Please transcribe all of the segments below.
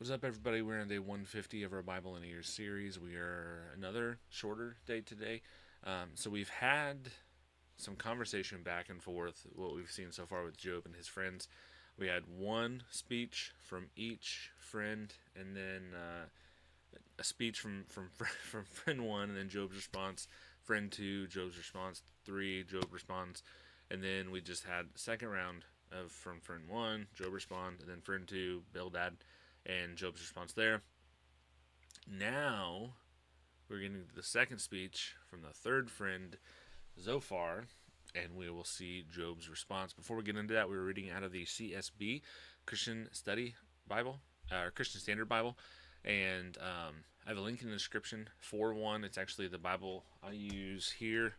What's up, everybody? We're on day 150 of our Bible in a Year series. We are another shorter day today. So we've had some conversation back and forth, what we've seen so far with Job and his friends. We had one speech from each friend, and then a speech from friend one, and then Job's response, friend two, Job's response, three, Job responds, and then we just had the second round of from friend one, Job respond, and then friend two, Bildad, and Job's response there. Now we're getting to the second speech from the third friend, Zophar, and we will see Job's response. Before we get into that, we were reading out of the CSB, Christian Study Bible, or Christian Standard Bible, and I have a link in the description for one. It's actually the Bible I use here,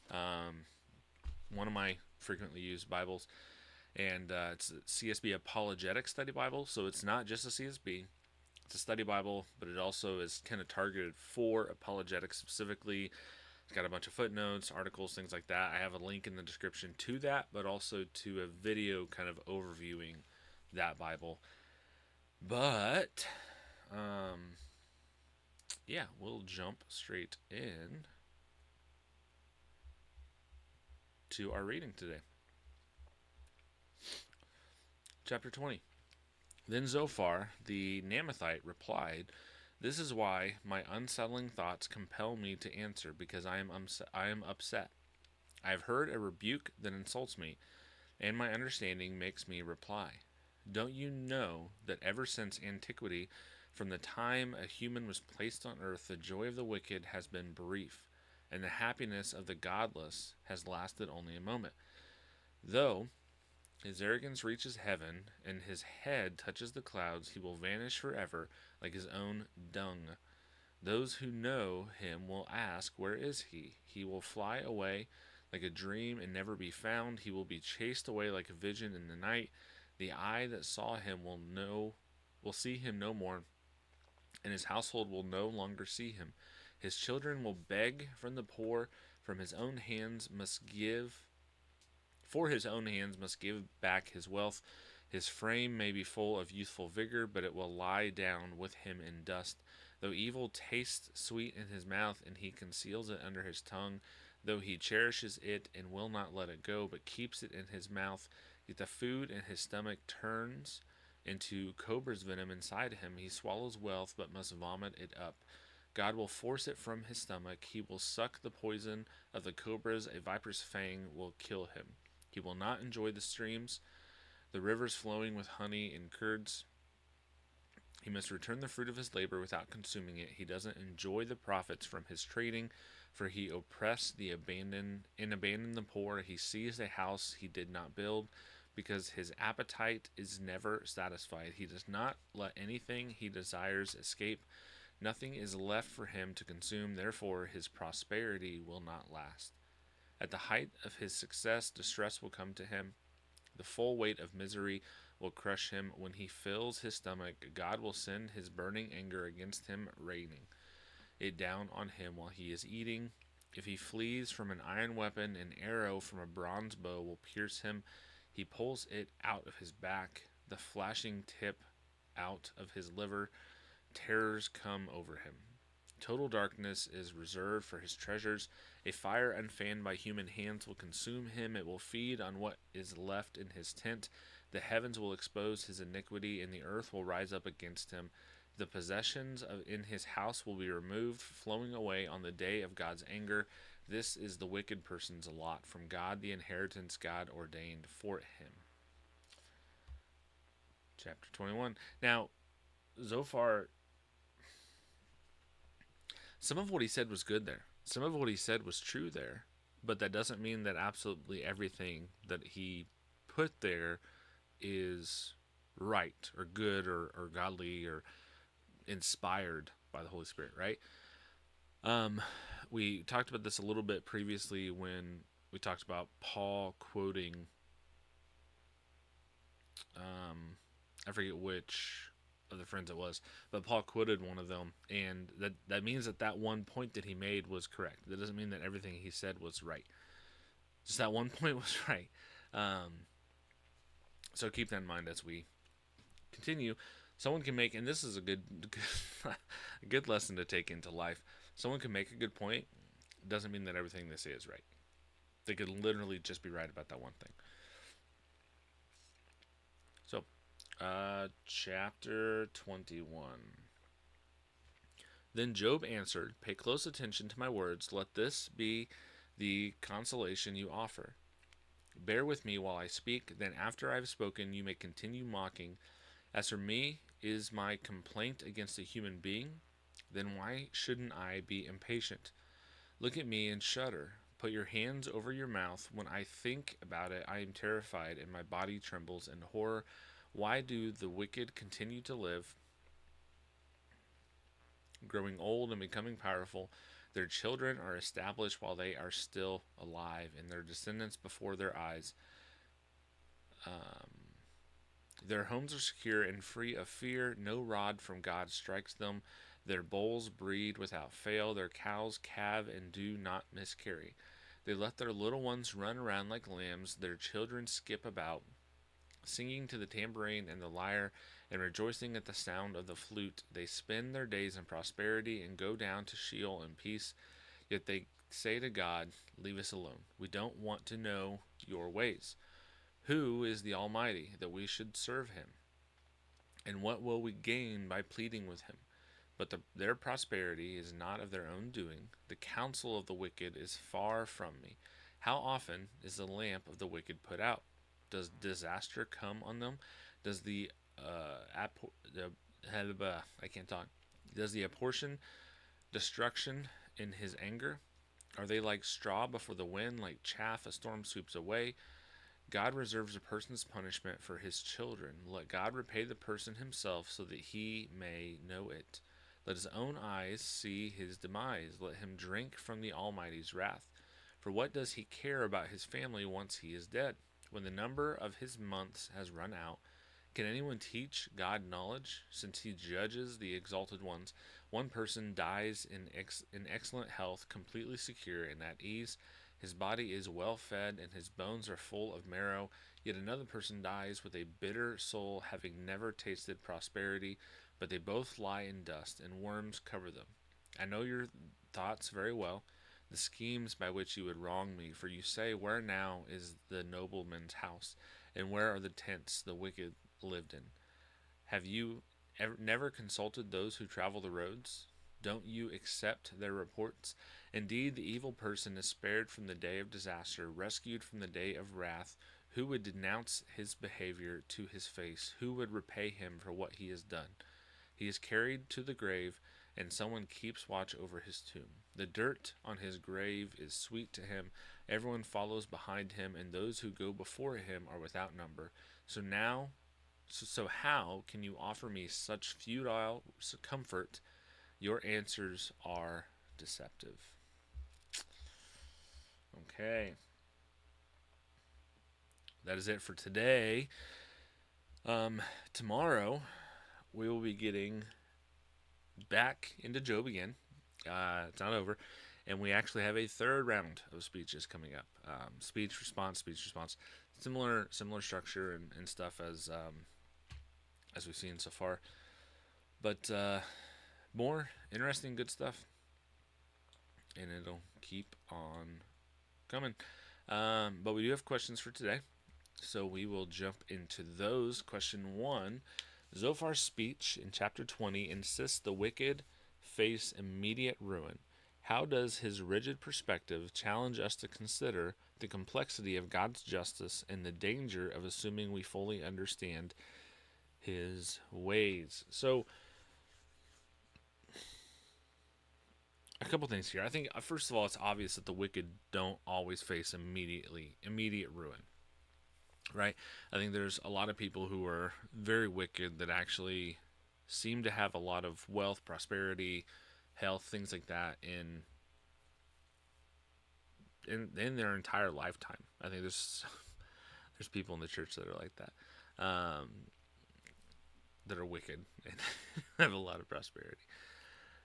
one of my frequently used Bibles, and it's a CSB Apologetic Study Bible, so it's not just a CSB. It's a study Bible, but it also is kind of targeted for apologetics specifically. It's got a bunch of footnotes, articles, things like that. I have a link in the description to that, but also to a video kind of overviewing that Bible. But, yeah, we'll jump straight in to our reading today. Chapter 20. Then Zophar the Naamathite replied, "This is why my unsettling thoughts compel me to answer, because I am upset. I have heard a rebuke that insults me, and my understanding makes me reply. Don't you know that ever since antiquity, from the time a human was placed on earth, the joy of the wicked has been brief, and the happiness of the godless has lasted only a moment? Though his arrogance reaches heaven, and his head touches the clouds, he will vanish forever like his own dung. Those who know him will ask, 'Where is he?' He will fly away like a dream and never be found. He will be chased away like a vision in the night. The eye that saw him will see him no more, and his household will no longer see him. His children will beg from the poor, from his own hands must give for his own hands must give back his wealth. His frame may be full of youthful vigor, but it will lie down with him in dust. Though evil tastes sweet in his mouth, and he conceals it under his tongue, though he cherishes it and will not let it go, but keeps it in his mouth, yet the food in his stomach turns into cobra's venom inside him. He swallows wealth, but must vomit it up. God will force it from his stomach. He will suck the poison of the cobras. A viper's fang will kill him. He will not enjoy the streams, the rivers flowing with honey and curds. He must return the fruit of his labor without consuming it. He doesn't enjoy the profits from his trading, for he oppressed the abandoned and abandoned the poor. He seized a house he did not build, because his appetite is never satisfied. He does not let anything he desires escape. Nothing is left for him to consume, therefore his prosperity will not last. At the height of his success, distress will come to him. The full weight of misery will crush him. When he fills his stomach, God will send his burning anger against him, raining it down on him while he is eating. If he flees from an iron weapon, an arrow from a bronze bow will pierce him. He pulls it out of his back, the flashing tip out of his liver. Terrors come over him. Total darkness is reserved for his treasures. A fire unfanned by human hands will consume him. It will feed on what is left in his tent. The heavens will expose his iniquity, and the earth will rise up against him. The possessions in his house will be removed, flowing away on the day of God's anger. This is the wicked person's lot. From God, the inheritance God ordained for him. Chapter 21. Now, Zophar, some of what he said was good there. Some of what he said was true there. But that doesn't mean that absolutely everything that he put there is right or good or godly or inspired by the Holy Spirit, right? We talked about this a little bit previously when we talked about Paul quoting, I forget which of the friends it was, but Paul quoted one of them, and that means that one point that he made was correct. That doesn't mean that everything he said was right. Just that one point was right. So keep that in mind as we continue. Someone can make, and this is a a good lesson to take into life. Someone can make a good point. Doesn't mean that everything they say is right. They could literally just be right about that one thing. So, chapter 21. Then Job answered, "Pay close attention to my words. Let this be the consolation you offer. Bear with me while I speak. Then, after I have spoken, you may continue mocking. As for me, is my complaint against a human being? Then why shouldn't I be impatient? Look at me and shudder. Put your hands over your mouth. When I think about it, I am terrified, and my body trembles in horror. Why do the wicked continue to live, growing old and becoming powerful? Their children are established while they are still alive, and their descendants before their eyes. Um, their homes are secure and free of fear. No rod from God strikes them. Their bulls breed without fail. Their cows calve and do not miscarry. They let their little ones run around like lambs. Their children skip about, singing to the tambourine and the lyre, and rejoicing at the sound of the flute. They spend their days in prosperity and go down to Sheol in peace. Yet they say to God, leave us alone. We don't want to know your ways. Who is the Almighty that we should serve him? And what will we gain by pleading with him? But their prosperity is not of their own doing. The counsel of the wicked is far from me. How often is the lamp of the wicked put out? Does disaster come on them? Does I can't talk. Does the apportion destruction in his anger? Are they like straw before the wind, like chaff a storm sweeps away? God reserves a person's punishment for his children. Let God repay the person himself so that he may know it. Let his own eyes see his demise. Let him drink from the Almighty's wrath. For what does he care about his family once he is dead? When the number of his months has run out, can anyone teach God knowledge? Since he judges the exalted ones, one person dies in excellent health, completely secure and at ease. His body is well fed, and his bones are full of marrow. Yet another person dies with a bitter soul, having never tasted prosperity. But they both lie in dust, and worms cover them. I know your thoughts very well, the schemes by which you would wrong me. For you say, where now is the nobleman's house, and where are the tents the wicked lived in? Have you never consulted those who travel the roads? Don't you accept their reports? Indeed, the evil person is spared from the day of disaster, rescued from the day of wrath. Who would denounce his behavior to his face? Who would repay him for what he has done? He is carried to the grave, and someone keeps watch over his tomb. The dirt on his grave is sweet to him. Everyone follows behind him, and those who go before him are without number. So how can you offer me such futile comfort? Your answers are deceptive. Okay. That is it for today. Tomorrow we will be getting back into Job again. It's not over, and we actually have a third round of speeches coming up. Speech response. Similar structure and stuff as we've seen so far, but more interesting, good stuff, and it'll keep on coming. But we do have questions for today, so we will jump into those. Question 1. Zophar's speech in chapter 20 insists the wicked face immediate ruin. How does his rigid perspective challenge us to consider the complexity of God's justice and the danger of assuming we fully understand his ways? So, a couple things here. I think, first of all, it's obvious that the wicked don't always face immediate ruin. Right? I think there's a lot of people who are very wicked that actually seem to have a lot of wealth, prosperity, health, things like that in their entire lifetime. I think there's people in the church that are like that, that are wicked and have a lot of prosperity.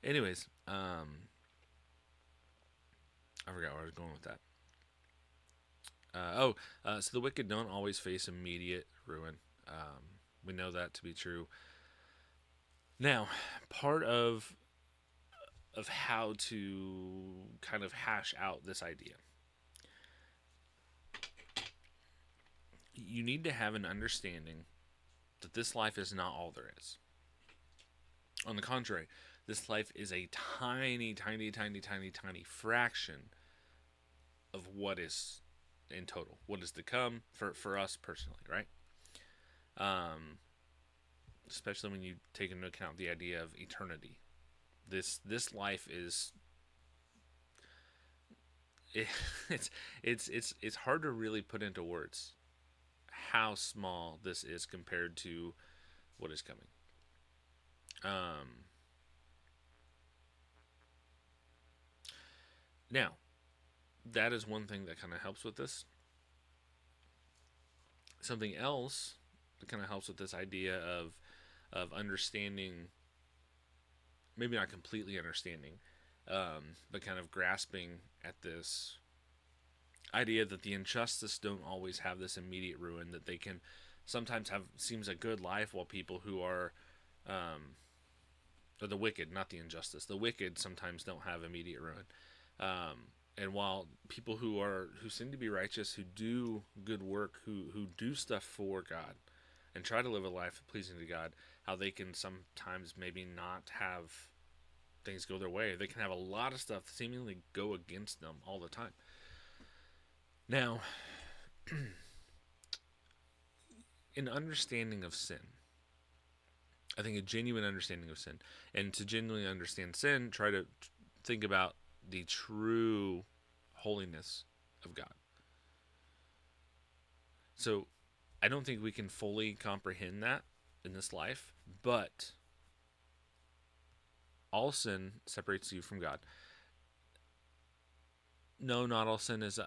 Anyways, I forgot where I was going with that. So the wicked don't always face immediate ruin. We know that to be true. Now, part of how to kind of hash out this idea, you need to have an understanding that this life is not all there is. On the contrary, this life is a tiny, tiny, tiny, tiny, tiny fraction of what is in total, what is to come for us personally, right? Um, Especially when you take into account the idea of eternity. This life is it, it's hard to really put into words how small this is compared to what is coming. Um, Now, that is one thing that kind of helps with this. Something else that kind of helps with this idea of understanding, maybe not completely understanding, but kind of grasping at this idea that the injustice don't always have this immediate ruin, that they can sometimes have seems a good life, while people who are or the wicked, not the injustice, the wicked sometimes don't have immediate ruin. And while people who seem to be righteous, who do good work, who do stuff for God and try to live a life pleasing to God, how they can sometimes maybe not have things go their way. They can have a lot of stuff seemingly go against them all the time. Now, in understanding of sin, I think a genuine understanding of sin, and to genuinely understand sin, try to think about the true holiness of God. So I don't think we can fully comprehend that in this life, but all sin separates you from God. No, not all sin is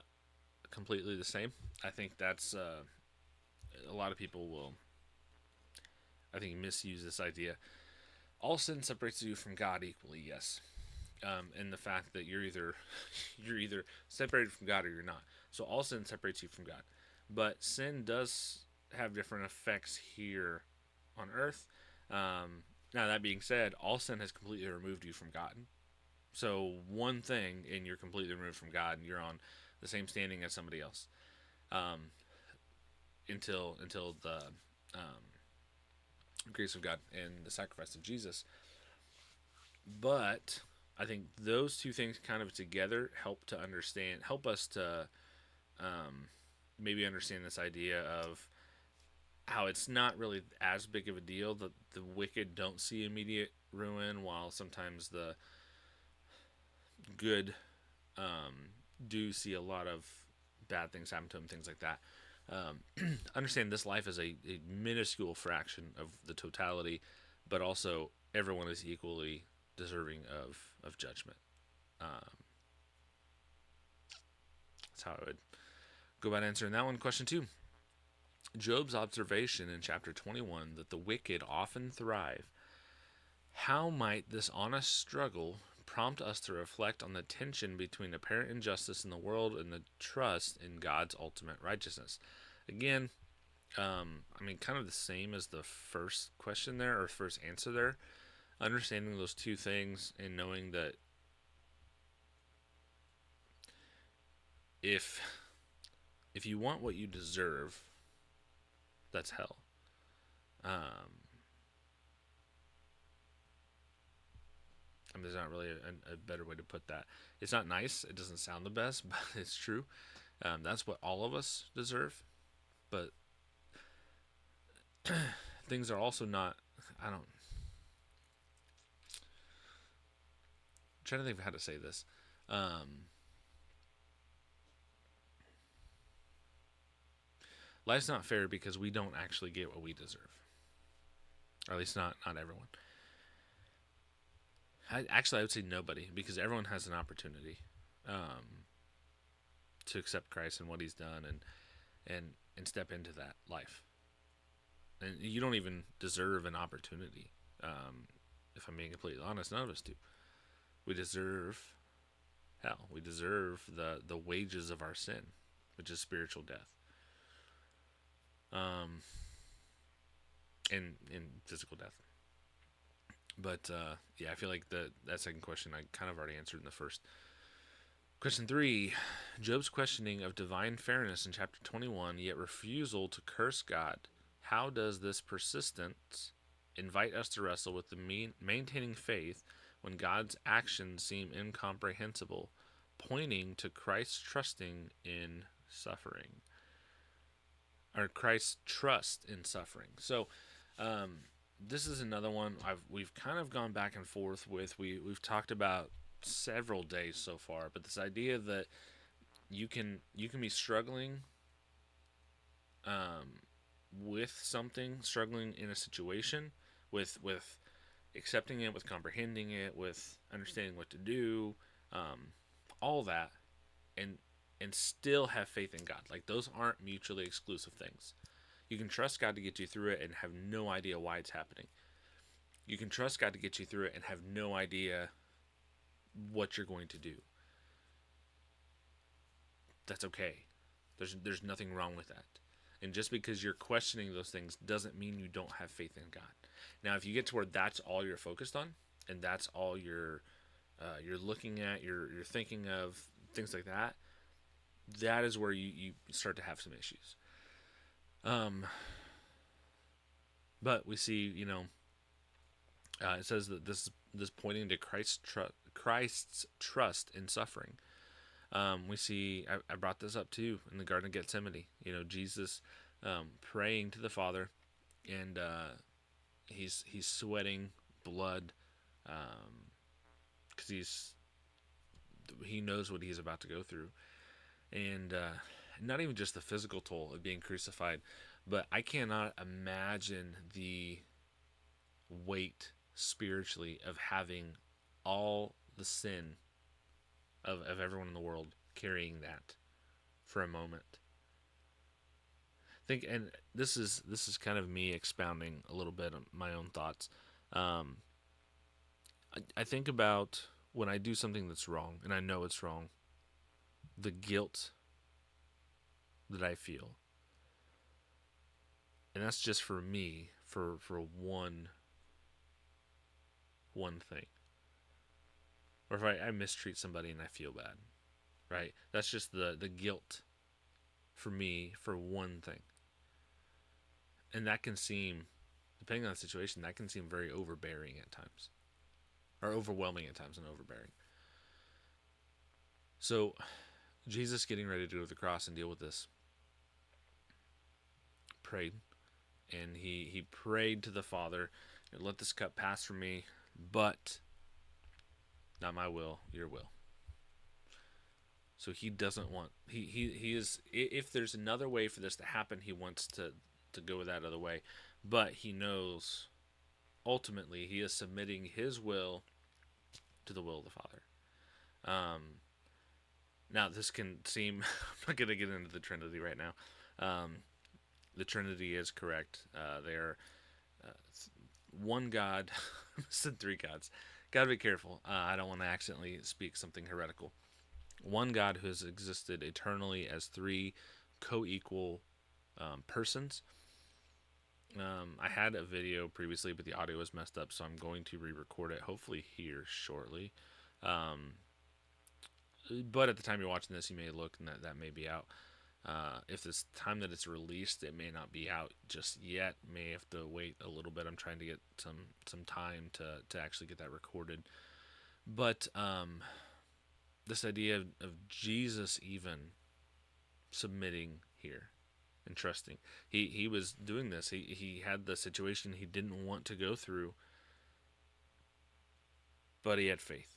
completely the same. I think that's a lot of people will, I think, misuse this idea. All sin separates you from God equally, yes. And the fact that you're either separated from God or you're not. So all sin separates you from God, but sin does have different effects here on earth. Now that being said, all sin has completely removed you from God. So one thing, and you're completely removed from God, and you're on the same standing as somebody else. Um, until the grace of God and the sacrifice of Jesus. But I think those two things kind of together help us to maybe understand this idea of how it's not really as big of a deal that the wicked don't see immediate ruin, while sometimes the good do see a lot of bad things happen to them, things like that. Understand this life is a minuscule fraction of the totality, but also everyone is equally deserving of judgment. Um, that's how I would go about answering that one. Question 2. Job's observation in chapter 21 that the wicked often thrive. How might this honest struggle prompt us to reflect on the tension between apparent injustice in the world and the trust in God's ultimate righteousness? Again, I mean, kind of the same as the first question there, or first answer there. Understanding those two things and knowing that if you want what you deserve, that's hell. I mean, there's not really a better way to put that. It's not nice. It doesn't sound the best, but it's true. That's what all of us deserve. But things are also not. I don't. I'm trying to think of how to say this. Life's not fair because we don't actually get what we deserve, or at least not everyone. I would say nobody, because everyone has an opportunity to accept Christ and what He's done, and step into that life. And you don't even deserve an opportunity. If I'm being completely honest, none of us do. We deserve hell. We deserve the wages of our sin, which is spiritual death, and physical death. But yeah, I feel like that second question I kind of already answered in the first. Question 3. Job's questioning of divine fairness in chapter 21, yet refusal to curse God. How does this persistence invite us to wrestle with the maintaining faith when God's actions seem incomprehensible, pointing to Christ's trusting in suffering? Or Christ's trust in suffering. So, this is another one we've kind of gone back and forth with. We've talked about several days so far, but this idea that you can be struggling with something, struggling in a situation, with accepting it, with comprehending it, with understanding what to do, all that, and still have faith in God. Like, those aren't mutually exclusive things. You can trust God to get you through it and have no idea why it's happening. You can trust God to get you through it and have no idea what you're going to do. That's okay. There's nothing wrong with that. And just because you're questioning those things doesn't mean you don't have faith in God. Now, if you get to where that's all you're focused on, and that's all you're looking at, you're thinking of, things like that, that is where you start to have some issues. But we see, it says that this pointing to Christ's trust in suffering. We see, I brought this up too in the Garden of Gethsemane. Jesus praying to the Father, and he's sweating blood because he knows what he's about to go through, and not even just the physical toll of being crucified, but I cannot imagine the weight spiritually of having all the sin of everyone in the world carrying that for a moment. And this is kind of me expounding a little bit on my own thoughts. I think about when I do something that's wrong, and I know it's wrong, the guilt that I feel. And that's just for me, for one thing. Or if I mistreat somebody and I feel bad, right? That's just the guilt for me for one thing. And that can seem, depending on the situation, that can seem very overbearing at times. Or overwhelming at times and overbearing. So, Jesus getting ready to go to the cross and deal with this, prayed. And he prayed to the Father, let this cup pass from me, but not my will, your will. So he doesn't want, he is, if there's another way for this to happen, he wants to go that other way. But he knows, ultimately, he is submitting his will to the will of the Father. Now, this can seem, I'm not going to get into the Trinity right now. The Trinity is correct. They are one God. I said three gods. Gotta be careful. I don't want to accidentally speak something heretical. One God who has existed eternally as three co-equal persons. I had a video previously, but the audio was messed up, so I'm going to re-record it, hopefully here shortly. But at the time you're watching this, you may look, and that may be out. If it's time that it's released, it may not be out just yet. May have to wait a little bit. I'm trying to get some time to actually get that recorded. But this idea of Jesus even submitting here and trusting. He was doing this. He had the situation he didn't want to go through, but he had faith.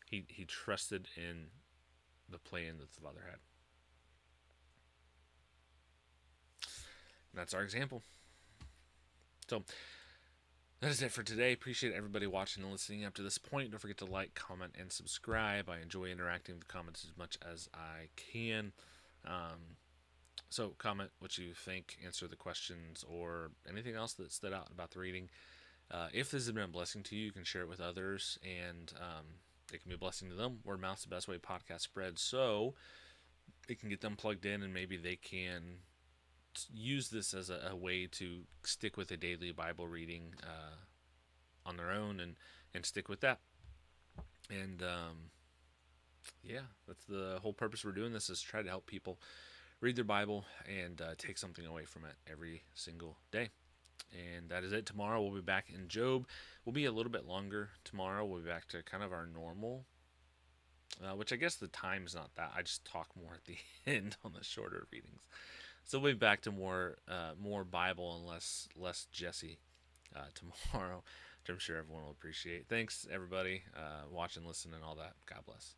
He trusted in the plan that the Father had. And that's our example. So that is it for today. Appreciate everybody watching and listening up to this point. Don't forget to like, comment, and subscribe. I enjoy interacting with the comments as much as I can. So comment what you think, answer the questions, or anything else that stood out about the reading. If this has been a blessing to you, you can share it with others, and it can be a blessing to them. Word of mouth's the best way podcast spreads, so it can get them plugged in, and maybe they can use this as a way to stick with a daily Bible reading on their own and stick with that. And yeah, that's the whole purpose we're doing this, is try to help people read their Bible and take something away from it every single day. And that is it. Tomorrow we'll be back in Job. We'll be a little bit longer tomorrow. We'll be back to kind of our normal, which I guess the time's not that. I just talk more at the end on the shorter readings. So we'll be back to more Bible and less Jesse tomorrow, which I'm sure everyone will appreciate. Thanks everybody, watching, listening, and all that. God bless.